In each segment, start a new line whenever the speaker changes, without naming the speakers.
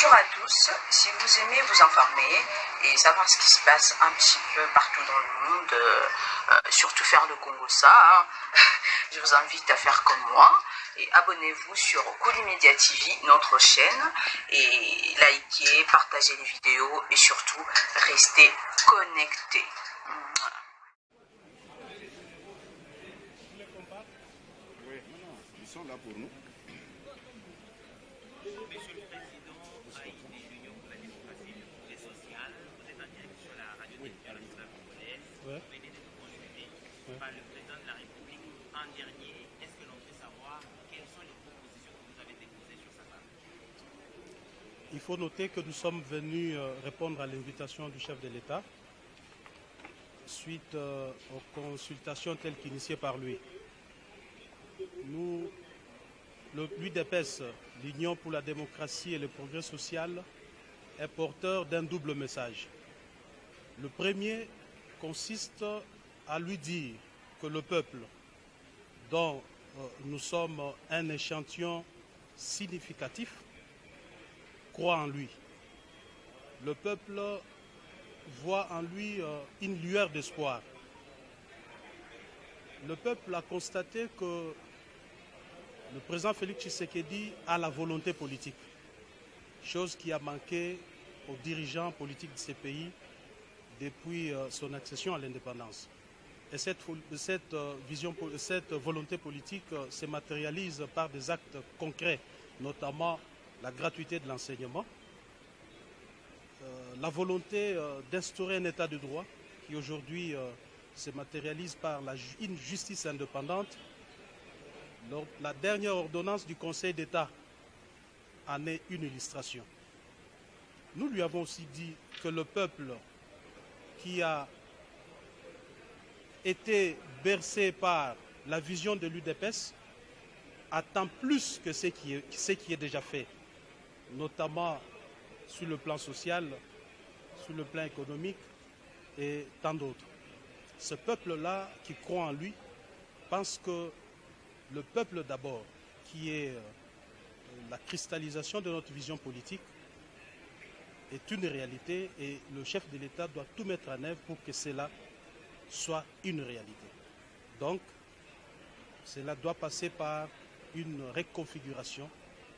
Bonjour à tous, si vous aimez vous informer et savoir ce qui se passe un petit peu partout dans le monde, surtout faire le Congo ça, hein, je vous invite à faire comme moi et abonnez-vous sur Koulimedia TV, notre chaîne, et likez, partagez les vidéos et surtout restez connectés.
Oui, ils sont là pour nous.
Monsieur le Président, AID, l'Union pour la démocratie et le progrès social, vous êtes en direct sur la radio-télévision nationale congolaise. Vous venez d'être consulté par le président de la République en dernier. Est-ce que l'on peut savoir quelles sont les propositions que vous avez déposées sur sa table?
Il faut noter que nous sommes venus répondre à l'invitation du chef de l'État suite aux consultations telles qu'initiées par lui. L'UDPS, l'Union pour la démocratie et le progrès social, est porteur d'un double message. Le premier consiste à lui dire que le peuple, dont nous sommes un échantillon significatif, croit en lui. Le peuple voit en lui une lueur d'espoir. Le peuple a constaté que le président Félix Tshisekedi a la volonté politique, chose qui a manqué aux dirigeants politiques de ces pays depuis son accession à l'indépendance. Et cette volonté politique se matérialise par des actes concrets, notamment la gratuité de l'enseignement, la volonté d'instaurer un état de droit qui aujourd'hui se matérialise par une justice indépendante. La dernière ordonnance du Conseil d'État en est une illustration. Nous lui avons aussi dit que le peuple qui a été bercé par la vision de l'UDPS attend plus que ce qui est déjà fait, notamment sur le plan social, sur le plan économique et tant d'autres. Ce peuple-là qui croit en lui pense que le peuple d'abord, qui est la cristallisation de notre vision politique, est une réalité et le chef de l'État doit tout mettre en œuvre pour que cela soit une réalité. Donc, cela doit passer par une reconfiguration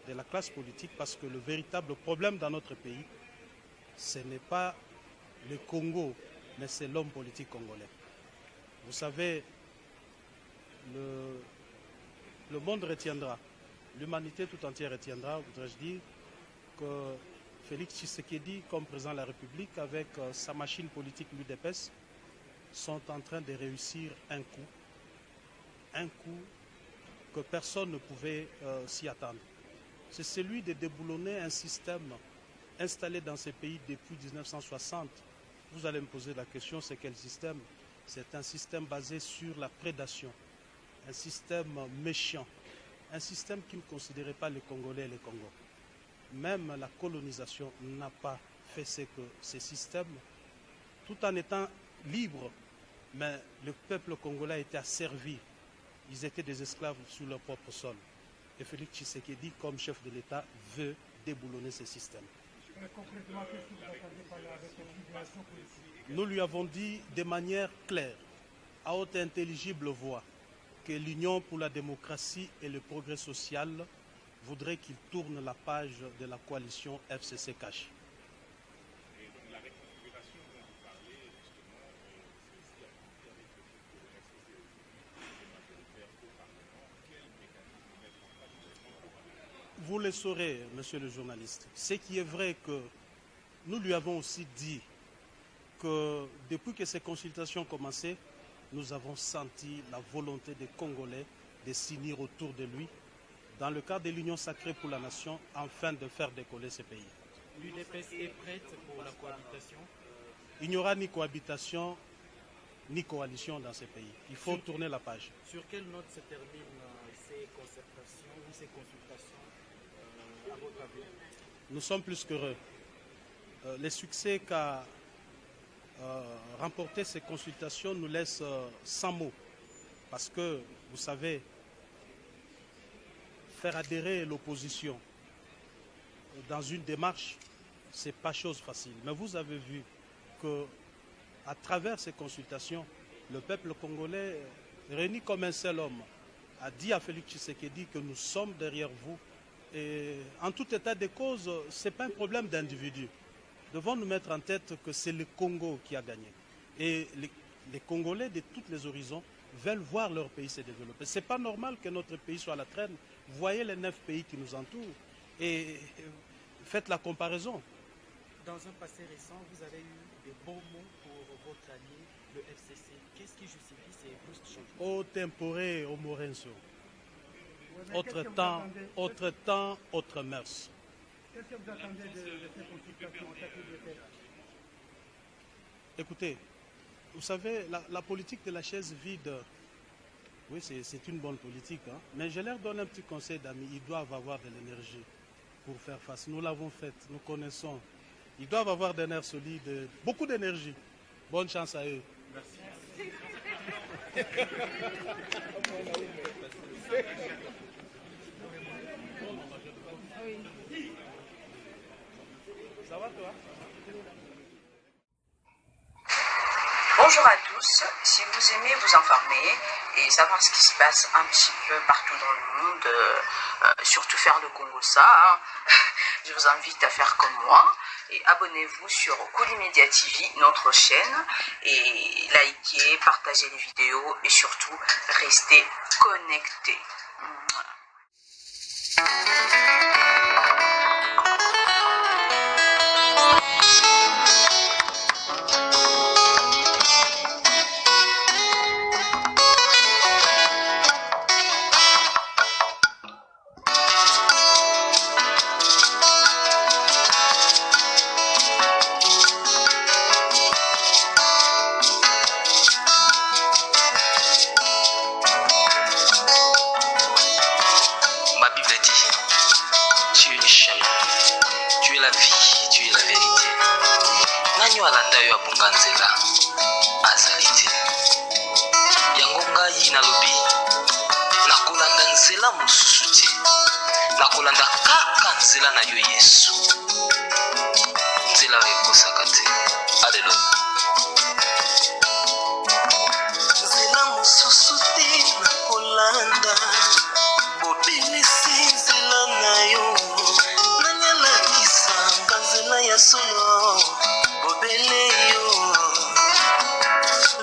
de la classe politique parce que le véritable problème dans notre pays, ce n'est pas le Congo, mais c'est l'homme politique congolais. Vous savez, le monde retiendra, l'humanité tout entière retiendra, voudrais-je dire, que Félix Tshisekedi, comme président de la République, avec sa machine politique l'UDPS, sont en train de réussir un coup que personne ne pouvait s'y attendre. C'est celui de déboulonner un système installé dans ces pays depuis 1960. Vous allez me poser la question, c'est quel système? C'est un système basé sur la prédation, un système méchant, un système qui ne considérait pas les Congolais et les Congos. Même la colonisation n'a pas fait ce que ces systèmes, tout en étant libres, mais le peuple congolais a été asservi. Ils étaient des esclaves sur leur propre sol. Et Félix Tshisekedi, comme chef de l'État, veut déboulonner ces systèmes.
Concrètement, qu'est-ce que vous attendez par la reconfiguration politique?
Nous lui avons dit de manière claire, à haute et intelligible voix, que l'Union pour la démocratie et le progrès social voudrait qu'il tourne la page de la coalition FCC-Cash.
La reconfiguration dont vous parlez, justement, c'est aussi
Vous le saurez, monsieur le journaliste. Ce qui est vrai que nous lui avons aussi dit que depuis que ces consultations ont commencé, nous avons senti la volonté des Congolais de s'unir autour de lui dans le cadre de l'Union sacrée pour la nation, afin de faire décoller ce pays.
L'UDPS est prête pour la cohabitation?
Il n'y aura ni cohabitation, ni coalition dans ce pays. Il faut tourner la page.
Sur quelle note se terminent ces concertations ou ces consultations, à votre avis?
Nous sommes plus qu'heureux. Les succès qu'a remporté ces consultations nous laissent sans mots. Parce que, vous savez, faire adhérer l'opposition dans une démarche, ce n'est pas chose facile. Mais vous avez vu qu'à travers ces consultations, le peuple congolais, réuni comme un seul homme, a dit à Félix Tshisekedi que nous sommes derrière vous. Et en tout état de cause, ce n'est pas un problème d'individu. Nous devons nous mettre en tête que c'est le Congo qui a gagné. Et les Congolais de tous les horizons veulent voir leur pays se développer. Ce n'est pas normal que notre pays soit à la traîne. Vous voyez les 9 pays qui nous entourent et faites la comparaison.
Dans un passé récent, vous avez eu des bons mots pour votre allié, le FCC. Qu'est-ce qui justifie ces brusques changements?
Au tempore, au morenso.
Ouais,
Autre temps, autre mœurs.
Qu'est-ce que vous attendez de ces consultations en tête de tête?
Écoutez, vous savez, la politique de la chaise vide, oui, c'est une bonne politique, hein, mais je leur donne un petit conseil d'amis. Ils doivent avoir de l'énergie pour faire face. Nous l'avons faite, nous connaissons. Ils doivent avoir des nerfs solides, beaucoup d'énergie. Bonne chance à eux. Merci. Ça va toi?
Bonjour à tous, si vous aimez vous informer et savoir ce qui se passe un petit peu partout dans le monde, surtout faire le Congo ça, je vous invite à faire comme moi et abonnez-vous sur Koulimedia TV, notre chaîne, et likez, partagez les vidéos et surtout restez connectés.
nzela azali te yango ngai nalobi nakolanda nzela mosusu te nakolanda kaka nzela na yo Yesu nzela oyo ekosaka te aleluya nzela mosusu te nakolanda bobelisi nzela na yo nanyalakisanga nzela ya solo bobele yo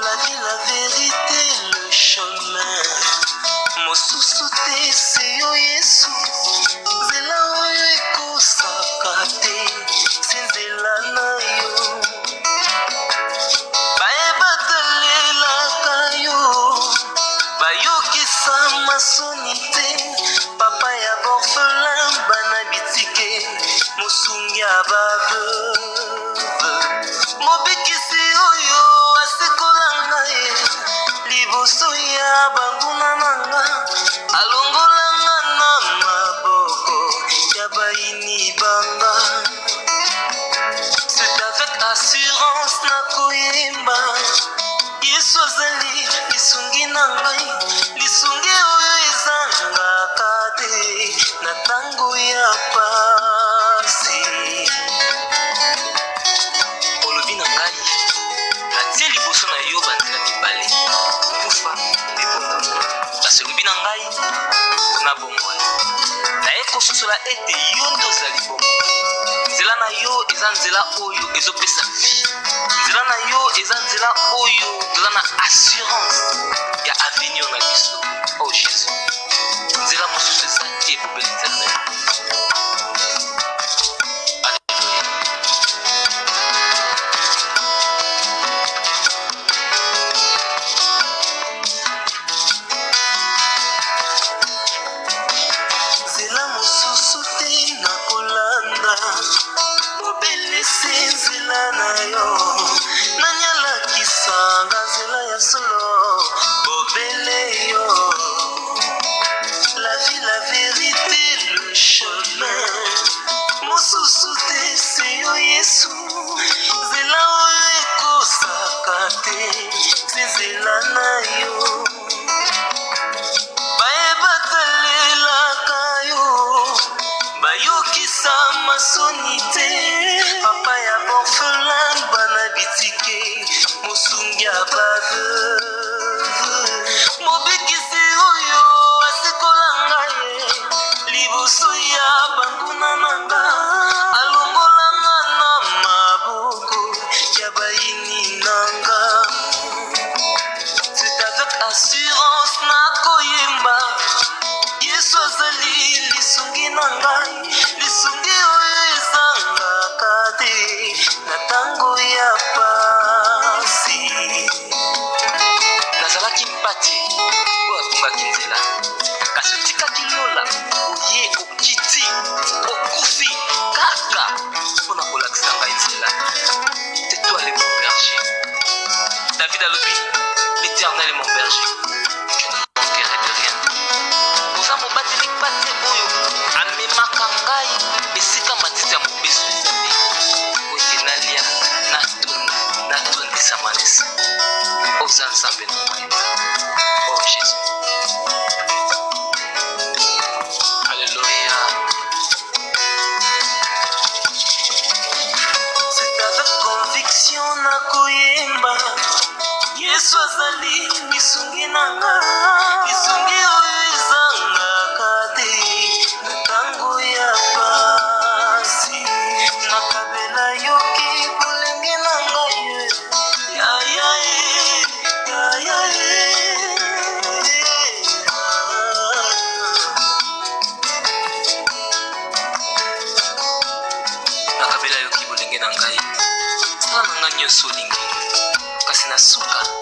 la vie la vérité le chemin mosusu te se yo Yesu nzela oyo ekosaka te se nzela na yo bayebatalelaka yo bayokisa masoni te papa ya borfelin bana bitike mosungi ya baveuve mobikisi oyo asekola ngai liboso ya banguna nanga alongolanga na maboko ya baini banga c'est avec assurance nakoyemba Yesu azali lisungi na ngai lisungi oyo ezangaka te na ntango ya pasi olobi na ngai natie liboso na yo banzela mibale kufa mpe bomoi kasi olobi na ngai na bomoi naye kososola ete yo nde ozali bomoi nzela na yo eza nzela oyo ezopesa vie nzela na yo eza nzela oyo toza na assurance ya avenir na biso o Jésus nzela mosusu eza te ebobeli nzela na yo nzela mosusu te nakolanda obelisi nzela na yo nanyalakisanga nzela ya solo bobele yo l'Éternel est mon berger, je ne manquerai de rien. Oza mobateli bate oyo amemaka ngai esika matiti ya mobesu ezali oye nalia natondisa malesa. Oza nzambe na ngai. Oh Jésus. Alléluia. C'est avec conviction na koyemba Yesu azali lisungi nanga, lisungi oyo ezangaka te na ntango ya pasi. Nakabela yoki bolenge na ngai nakabela yoki bolenge na ngai, tala na ngai nyonso olingi kasi na suka